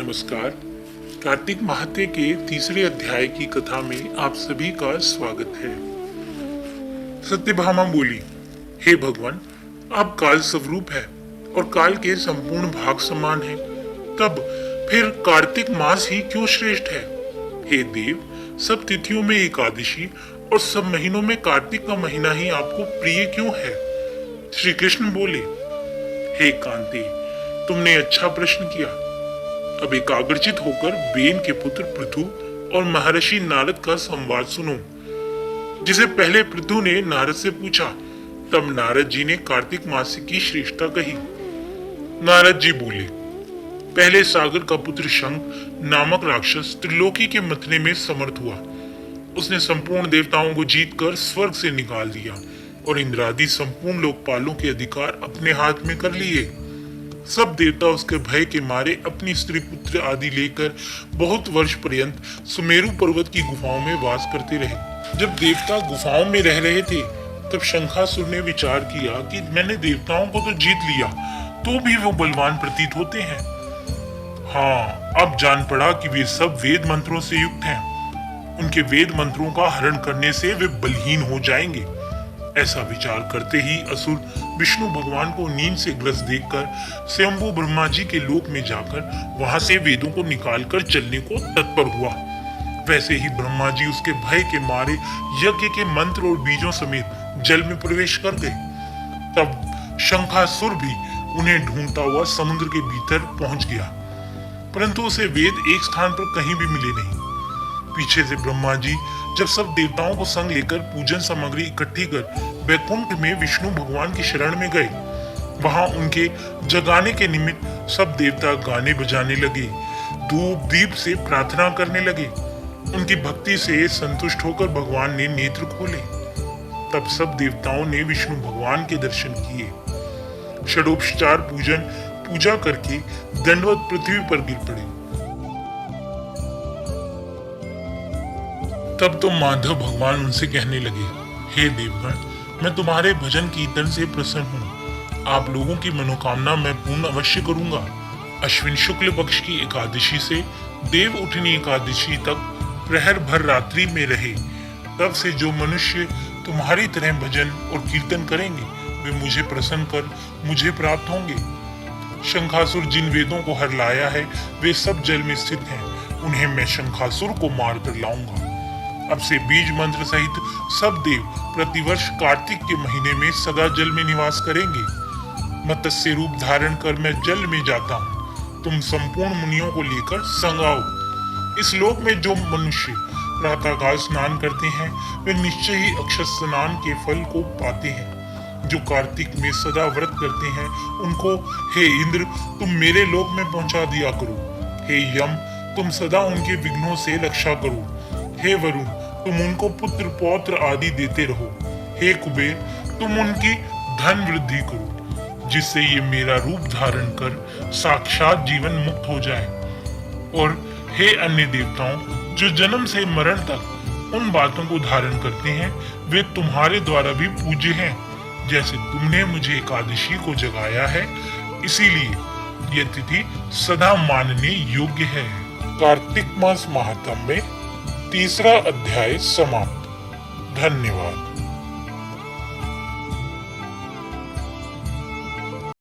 नमस्कार। कार्तिक माहत्म्य के तीसरे अध्याय की कथा में आप सभी का स्वागत है। सत्यभामा बोली, हे भगवान, आप काल स्वरूप है और काल के संपूर्ण भाग समान है, तब फिर कार्तिक मास ही क्यों श्रेष्ठ है? हे देव, सब तिथियों में एकादशी और सब महीनों में कार्तिक का महीना ही आपको प्रिय क्यों है? श्री कृष्ण बोले, हे कांते, तुमने अच्छा प्रश्न किया। अब एकाग्रचित होकर बेन के पुत्र पृथु और महर्षि नारद का संवाद सुनो। जिसे पहले पृथु ने नारद से पूछा, तब नारद जी ने कार्तिक मास की श्रेष्ठता कही। नारद जी बोले, पहले सागर का पुत्र शंख नामक राक्षस त्रिलोकी के मथने में समर्थ हुआ। उसने संपूर्ण देवताओं को जीतकर स्वर्ग से निकाल दिया और इंद्रादि संपूर्ण लोकपालों के अधिकार अपने हाथ में कर लिए। सब देवता उसके भय के मारे अपनी स्त्री पुत्र आदि लेकर बहुत वर्ष पर्यंत सुमेरु पर्वत की गुफाओं में वास करते रहे। जब देवता गुफाओं में रह रहे थे, तब शंखासुर ने विचार किया कि मैंने देवताओं को तो जीत लिया, तो भी वो बलवान प्रतीत होते हैं। हाँ, अब जान पड़ा कि वे सब वेद मंत्रों से युक्त हैं। उनके वेद मंत्रों का हरण करने से वे बलहीन हो जाएंगे। ऐसा विचार करते ही असुर विष्णु भगवान को नींद से ग्रस्त देखकर स्वयंभू ब्रह्मा जी के लोक में जाकर वहां से वेदों को निकालकर चलने को तत्पर हुआ। वैसे ही ब्रह्मा जी उसके भय के मारे यज्ञ के मंत्र और बीजों समेत जल में प्रवेश कर गए। तब शंखासुर भी उन्हें ढूंढता हुआ समुद्र के भीतर पहुंच गया, परंतु उसे वेद एक स्थान पर कहीं भी मिले नहीं। पीछे से ब्रह्मा जी जब सब देवताओं को संग लेकर पूजन सामग्री इकट्ठी कर वैकुंठ में विष्णु भगवान की शरण में गए, वहां उनके जगाने के निमित्त सब देवता गाने बजाने लगे, धूप दीप से प्रार्थना करने लगे। उनकी भक्ति से संतुष्ट होकर भगवान ने नेत्र खोले। तब सब देवताओं ने विष्णु भगवान के दर्शन किए। षडोपचार पूजा करके दंडवत पृथ्वी पर गिर पड़े। तब तो माधव भगवान उनसे कहने लगे, हे देवगण, मैं तुम्हारे भजन कीर्तन से प्रसन्न हूँ। आप लोगों की मनोकामना मैं पूर्ण अवश्य करूंगा। अश्विन शुक्ल पक्ष की एकादशी से देव उठनी एकादशी तक प्रहर भर रात्रि में रहे, तब से जो मनुष्य तुम्हारी तरह भजन और कीर्तन करेंगे, वे मुझे प्रसन्न कर मुझे प्राप्त होंगे। शंखासुर जिन वेदों को हर लाया है, वे सब जल में स्थित हैं। उन्हें मैं शंखासुर को मार कर लाऊंगा। अब से बीज मंत्र सहित सब देव प्रतिवर्ष कार्तिक के महीने में सदा जल में निवास करेंगे। मत्स्य रूप धारण कर मैं जल में जाता हूँ। तुम संपूर्ण मुनियों को लेकर संग आओ। इस लोक में जो मनुष्य प्रातःकाल स्नान करते हैं, वे निश्चय ही अक्षत स्नान के फल को पाते हैं। जो कार्तिक में सदा व्रत करते हैं, उनको हे इंद्र, तुम मेरे लोक में पहुंचा दिया करो। हे यम, तुम सदा उनके विघ्नों से रक्षा करो। हे वरुण, तुम उनको पुत्र पौत्र आदि देते रहो। हे कुबेर, तुम उनकी धन वृद्धि करो, जिससे ये मेरा रूप धारण कर साक्षात जीवन मुक्त हो जाए। और हे अन्य देवताओं, जो जन्म से मरण तक उन बातों को धारण करते हैं, वे तुम्हारे द्वारा भी पूज्य हैं। जैसे तुमने मुझे एकादशी को जगाया है, इसीलिए यह तिथि सदा मानने योग्य है। कार्तिक मास महात्म्य में तीसरा अध्याय समाप्त। धन्यवाद।